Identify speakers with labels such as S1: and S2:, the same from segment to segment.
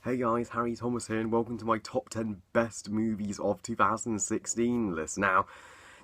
S1: Hey guys, Harry Thomas here and welcome to my top 10 best movies of 2016 list. Now,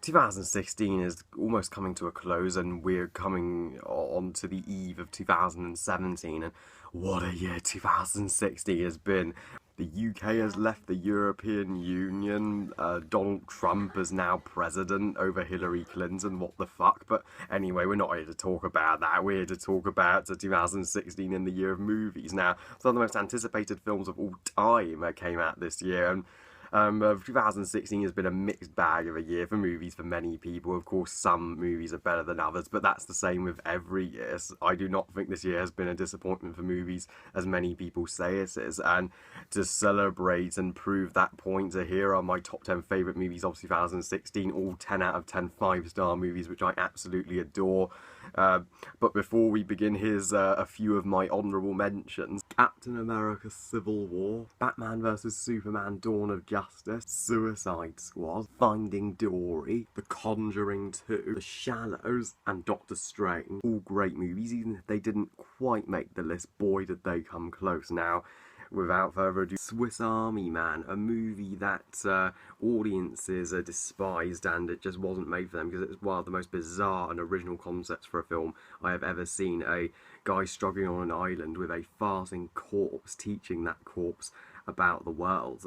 S1: 2016 is almost coming to a close and we're coming on to the eve of 2017, and what a year 2016 has been. The UK has left the European Union. Donald Trump is now president over Hillary Clinton. What the fuck? But anyway, we're not here to talk about that. We're here to talk about 2016 in the year of movies. Now, some of the most anticipated films of all time came out this year, and 2016 has been a mixed bag of a year for movies for many people. Of course, some movies are better than others, but that's the same with every year. So I do not think this year has been a disappointment for movies, as many people say it is. And to celebrate and prove that point, here are my top 10 favourite movies of 2016, all 10 out of 10 5-star movies, which I absolutely adore. But before we begin, here's a few of my honourable mentions. Captain America Civil War, Batman vs Superman Dawn of Justice, Suicide Squad, Finding Dory, The Conjuring 2, The Shallows, and Doctor Strange. All great movies, even if they didn't quite make the list, boy did they come close. Now, without further ado, Swiss Army Man, a movie that audiences are despised, and it just wasn't made for them because it's one of the most bizarre and original concepts for a film I have ever seen. A guy struggling on an island with a farting corpse, teaching that corpse about the world.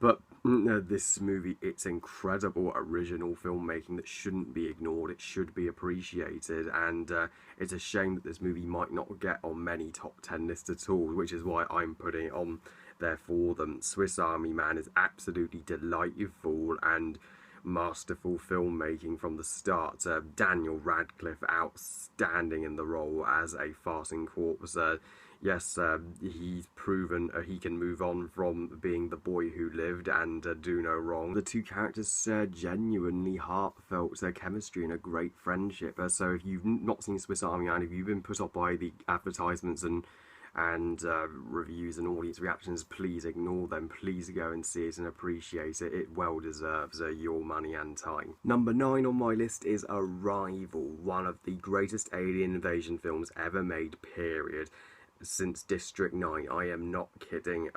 S1: But this movie, it's incredible original filmmaking that shouldn't be ignored. It should be appreciated, and it's a shame that this movie might not get on many top 10 lists at all, which is why I'm putting it on there for them. Swiss Army Man is absolutely delightful and masterful filmmaking from the start. Daniel Radcliffe outstanding in the role as a farting corpse. Yes, he's proven he can move on from being the boy who lived and do no wrong. The two characters share genuinely heartfelt chemistry and a great friendship. So if you've not seen Swiss Army Man, if you've been put off by the advertisements and reviews and audience reactions, please ignore them. Please go and see it and appreciate it. It well deserves your money and time. Number 9 on my list is Arrival, one of the greatest alien invasion films ever made, period, since District 9. I am not kidding.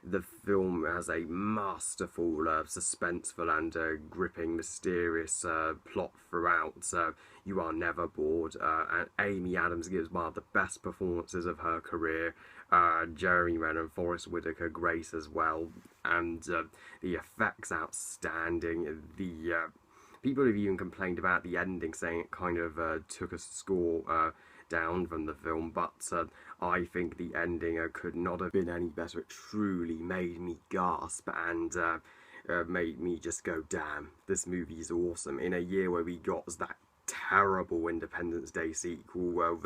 S1: The film has a masterful, suspenseful and gripping, mysterious plot throughout. You are never bored. And Amy Adams gives one of the best performances of her career. Jeremy Renner and Forest Whitaker grace as well. And the effects outstanding. The people have even complained about the ending, saying it kind of took a score down from the film, but I think the ending could not have been any better. It truly made me gasp and made me just go, damn, this movie is awesome. In a year where we got that terrible Independence Day sequel,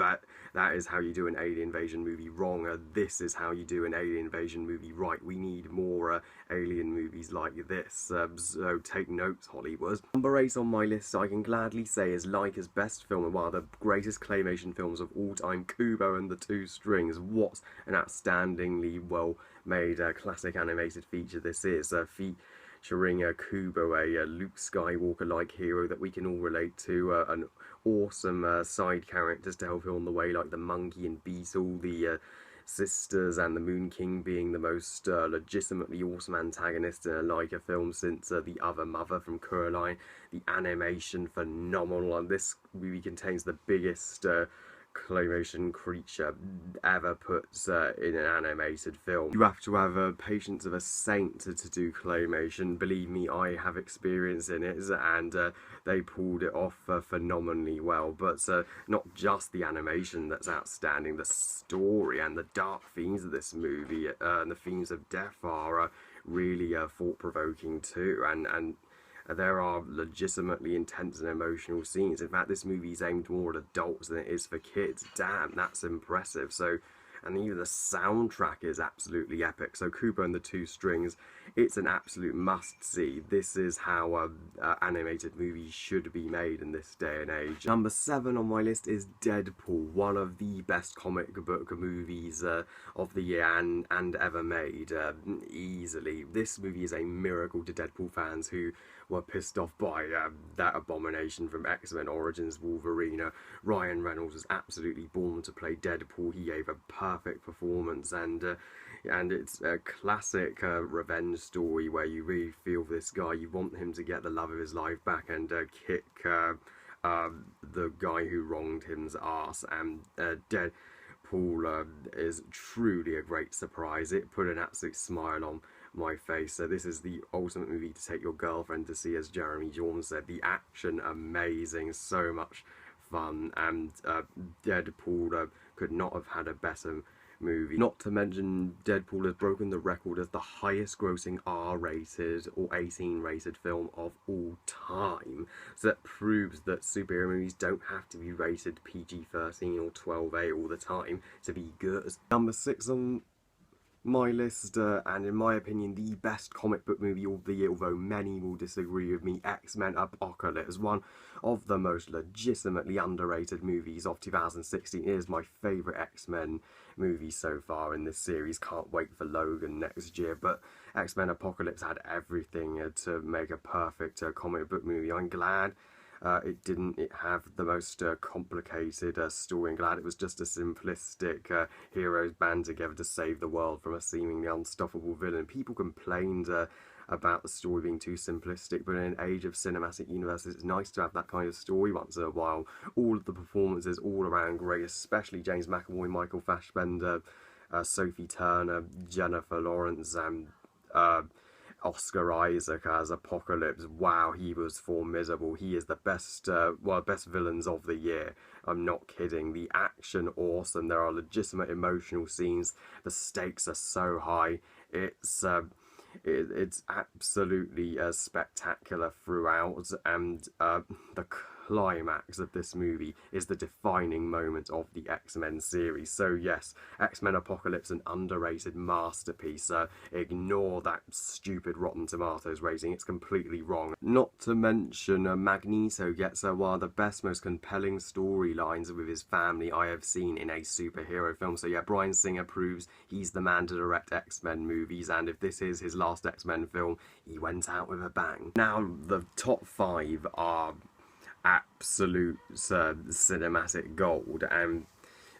S1: that is how you do an alien invasion movie wrong. This is how you do an alien invasion movie right. We need more alien movies like this, so take notes, Hollywood. Number 8 on my list, I can gladly say, is Leica's best film and one of the greatest claymation films of all time, Kubo and the Two Strings. What an outstandingly well made classic animated feature this is. Featuring Kubo, a Luke Skywalker-like hero that we can all relate to, an awesome side characters to help him on the way, like the Monkey and Beetle, the sisters, and the Moon King being the most legitimately awesome antagonist in a Leica film since The Other Mother from Coraline. The animation phenomenal, and this movie contains the biggest claymation creature ever put in an animated film. You have to have patience of a saint to do claymation. Believe me, I have experience in it, and they pulled it off phenomenally well. But not just the animation that's outstanding, the story and the dark themes of this movie and the themes of death are really thought-provoking too, and there are legitimately intense and emotional scenes. In fact, this movie is aimed more at adults than it is for kids. Damn, that's impressive. So, and even the soundtrack is absolutely epic. So Kubo and the Two Strings, it's an absolute must-see. This is how animated movies should be made in this day and age. Number 7 on my list is Deadpool, one of the best comic book movies of the year and ever made, easily. This movie is a miracle to Deadpool fans who were pissed off by that abomination from X-Men Origins Wolverine. Ryan Reynolds was absolutely born to play Deadpool. He gave a perfect performance, and and it's a classic revenge story where you really feel for this guy. You want him to get the love of his life back and kick the guy who wronged him's ass. And Deadpool is truly a great surprise. It put an absolute smile on my face. So this is the ultimate movie to take your girlfriend to see, as Jeremy Jordan said. The action amazing, so much fun, and Deadpool could not have had a better movie. Not to mention, Deadpool has broken the record as the highest grossing R-rated or 18-rated film of all time. So that proves that superhero movies don't have to be rated PG-13 or 12A all the time to be good. Number 6 on my list, and in my opinion the best comic book movie of the year, although many will disagree with me, XMen Apocalypse, one of the most legitimately underrated movies of 2016. It is my favourite X-Men movie so far in this series. Can't wait for Logan next year, but XMen Apocalypse had everything to make a perfect comic book movie. I'm glad it didn't have the most complicated story. I'm glad it was just a simplistic heroes band together to save the world from a seemingly unstoppable villain. People complained about the story being too simplistic, but in an age of cinematic universes, it's nice to have that kind of story once in a while. All of the performances all around great, especially James McAvoy, Michael Fassbender, Sophie Turner, Jennifer Lawrence, and Oscar Isaac as Apocalypse. Wow, he was formidable. He is the best, best villains of the year. I'm not kidding. The action, awesome. There are legitimate emotional scenes. The stakes are so high. It's absolutely spectacular throughout, and the climax of this movie is the defining moment of the X-Men series. So yes, X-Men Apocalypse, an underrated masterpiece. Ignore that stupid Rotten Tomatoes rating, it's completely wrong. Not to mention Magneto gets one of the best, most compelling storylines with his family I have seen in a superhero film. So yeah, Bryan Singer proves he's the man to direct X-Men movies, and if this is his last X-Men film, he went out with a bang. Now the top 5 are absolute cinematic gold, and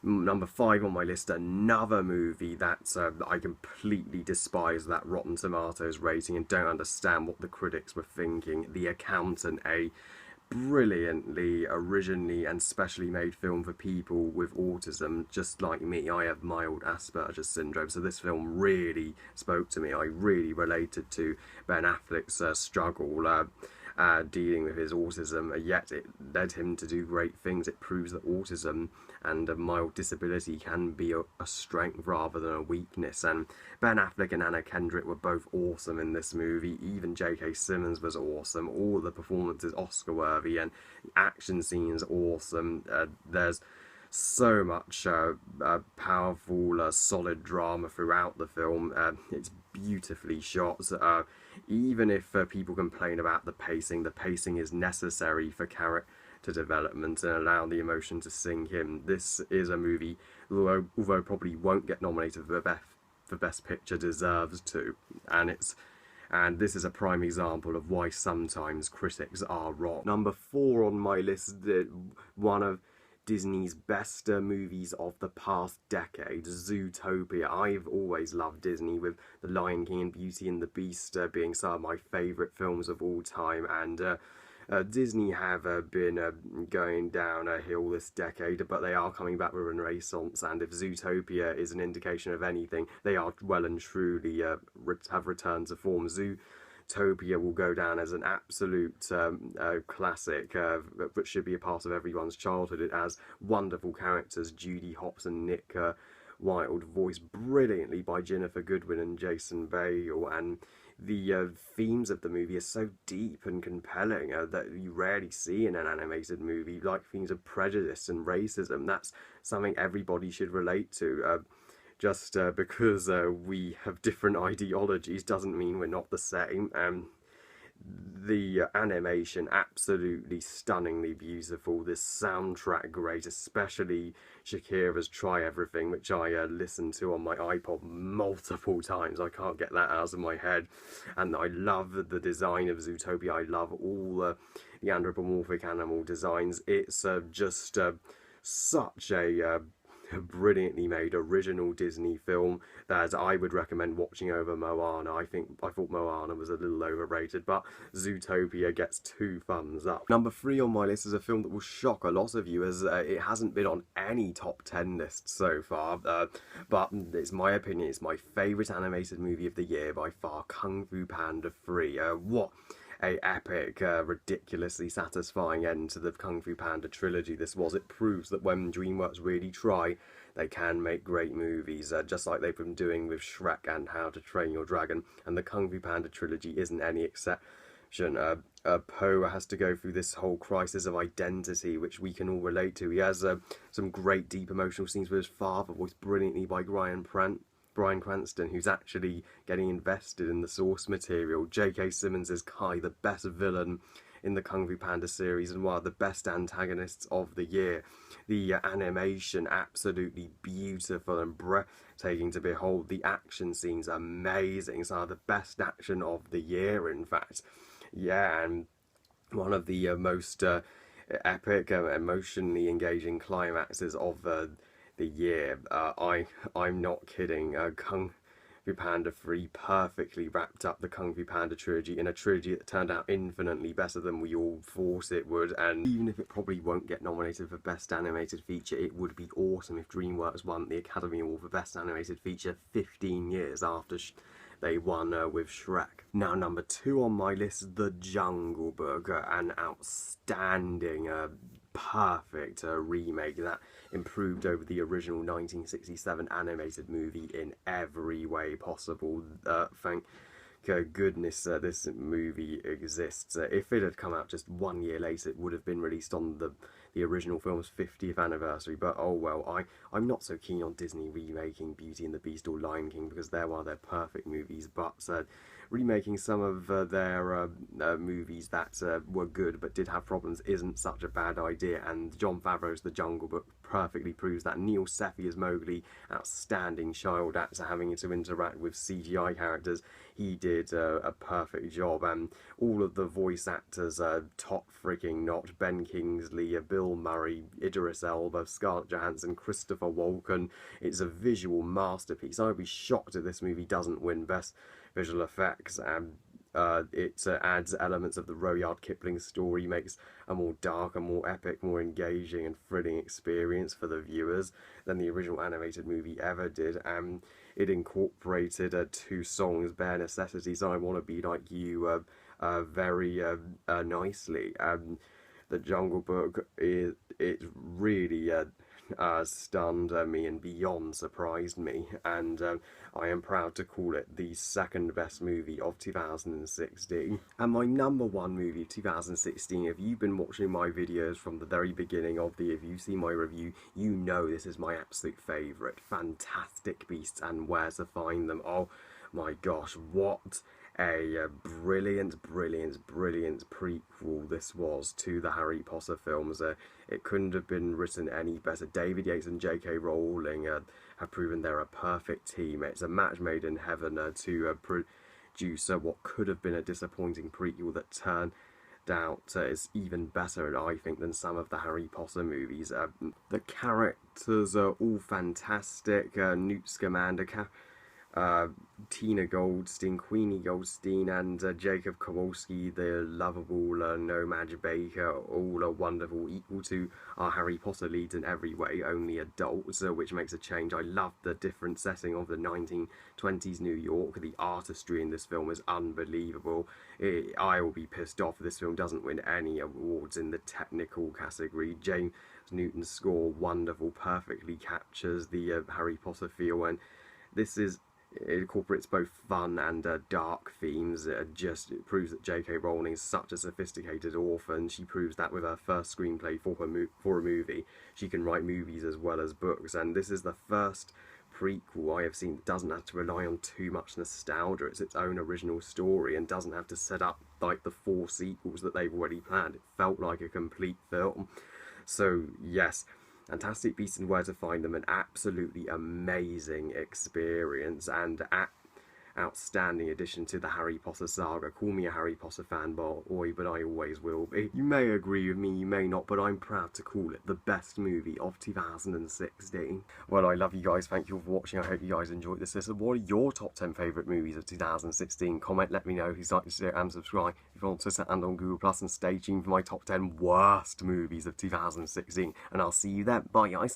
S1: number 5 on my list, another movie that I completely despise that Rotten Tomatoes rating and don't understand what the critics were thinking. The Accountant, a brilliantly originally and specially made film for people with autism just like me. I have mild Asperger's syndrome, so this film really spoke to me. I really related to Ben Affleck's struggle dealing with his autism, yet it led him to do great things. It proves that autism and a mild disability can be a strength rather than a weakness, and Ben Affleck and Anna Kendrick were both awesome in this movie. Even J.K. Simmons was awesome. All the performances Oscar worthy, and action scenes awesome. There's so much powerful, solid drama throughout the film. It's beautifully shot. Even if people complain about the pacing is necessary for character development and allow the emotion to sink in. This is a movie, although probably won't get nominated for Best Picture, deserves to. And this is a prime example of why sometimes critics are wrong. Number 4 on my list, one of Disney's best movies of the past decade, Zootopia. I've always loved Disney, with The Lion King and Beauty and the Beast being some of my favourite films of all time, and Disney have been going down a hill this decade, but they are coming back with a renaissance, and if Zootopia is an indication of anything, they are well and truly have returned to form. Zootopia will go down as an absolute classic, but should be a part of everyone's childhood. It has wonderful characters, Judy Hopps and Nick Wilde, voiced brilliantly by Jennifer Goodwin and Jason Bale, and the themes of the movie are so deep and compelling that you rarely see in an animated movie, like themes of prejudice and racism. That's something everybody should relate to. Just because we have different ideologies doesn't mean we're not the same. The animation, absolutely stunningly beautiful. This soundtrack, great, especially Shakira's Try Everything, which I listened to on my iPod multiple times. I can't get that out of my head. And I love the design of Zootopia. I love all the anthropomorphic animal designs. It's just such a brilliantly made original Disney film that I would recommend watching over Moana. I thought Moana was a little overrated, but Zootopia gets 2 thumbs up. Number 3 on my list is a film that will shock a lot of you, as it hasn't been on any top 10 lists so far, but it's my opinion, it's my favourite animated movie of the year by far, Kung Fu Panda 3. What a epic, ridiculously satisfying end to the Kung Fu Panda trilogy this was. It proves that when DreamWorks really try, they can make great movies, just like they've been doing with Shrek and How to Train Your Dragon, and the Kung Fu Panda trilogy isn't any exception. Po has to go through this whole crisis of identity, which we can all relate to. He has some great deep emotional scenes with his father, voiced brilliantly by Bryan Cranston, who's actually getting invested in the source material. J.K. Simmons is Kai, the best villain in the Kung Fu Panda series and one of the best antagonists of the year. The animation, absolutely beautiful and breathtaking to behold. The action scenes, amazing. Some of the best action of the year, in fact. Yeah, and one of the most epic, emotionally engaging climaxes of the year. I'm not kidding. Kung Fu Panda 3 perfectly wrapped up the Kung Fu Panda trilogy in a trilogy that turned out infinitely better than we all thought it would, and even if it probably won't get nominated for Best Animated Feature, it would be awesome if DreamWorks won the Academy Award for Best Animated Feature 15 years after they won with Shrek. Now, number 2 on my list, The Jungle Book, an outstanding, perfect remake that improved over the original 1967 animated movie in every way possible. Thank goodness this movie exists. If it had come out just 1 year later, it would have been released on the original film's 50th anniversary, but oh well. I'm not so keen on Disney remaking Beauty and the Beast or Lion King, because they're one of their perfect movies, but remaking some of their movies that were good but did have problems isn't such a bad idea, and Jon Favreau's The Jungle Book perfectly proves that. Neil Sefi as Mowgli, outstanding child actor having to interact with CGI characters. He did a perfect job, and all of the voice actors, top freaking notch. Ben Kingsley, Bill Murray, Idris Elba, Scarlett Johansson, Christopher Walken. It's a visual masterpiece. I'd be shocked if this movie doesn't win Best Visual Effects, and it adds elements of the Rudyard Kipling story, makes a more dark, a more epic, more engaging and thrilling experience for the viewers than the original animated movie ever did. It incorporated 2 songs, Bare Necessities, I Want to Be Like You, very nicely. The Jungle Book, it really stunned me and beyond surprised me, and I am proud to call it the 2nd best movie of 2016. And my number 1 movie of 2016, if you've been watching my videos from the very beginning of if you've seen my review, you know this is my absolute favourite, Fantastic Beasts and Where to Find Them. Oh my gosh, what a brilliant prequel this was to the Harry Potter films. It couldn't have been written any better. David Yates and J.K. Rowling have proven they're a perfect team. It's a match made in heaven to produce what could have been a disappointing prequel that turned out is even better, I think, than some of the Harry Potter movies. The characters are all fantastic. Newt Scamander, Tina Goldstein, Queenie Goldstein, and Jacob Kowalski, the lovable Nomad Baker, all are wonderful, equal to our Harry Potter leads in every way, only adults, which makes a change. I love the different setting of the 1920s New York. The artistry in this film is unbelievable. I will be pissed off if this film doesn't win any awards in the technical category. James Newton's score, wonderful, perfectly captures the Harry Potter feel, and it incorporates both fun and dark themes. It proves that J.K. Rowling is such a sophisticated author, and she proves that with her first screenplay for a movie. She can write movies as well as books, and this is the first prequel I have seen that doesn't have to rely on too much nostalgia. It's its own original story and doesn't have to set up like the 4 sequels that they've already planned. It felt like a complete film. So yes, Fantastic Beasts and Where to Find Them, an absolutely amazing experience, and outstanding addition to the Harry Potter saga. Call me a Harry Potter fanboy, but I always will be. You may agree with me, you may not, but I'm proud to call it the best movie of 2016. Well, I love you guys. Thank you all for watching. I hope you guys enjoyed this list. What are your top 10 favourite movies of 2016? Comment, let me know. Please like, share, and subscribe if you're on Twitter and on Google+, and stay tuned for my top 10 worst movies of 2016. And I'll see you then. Bye, guys.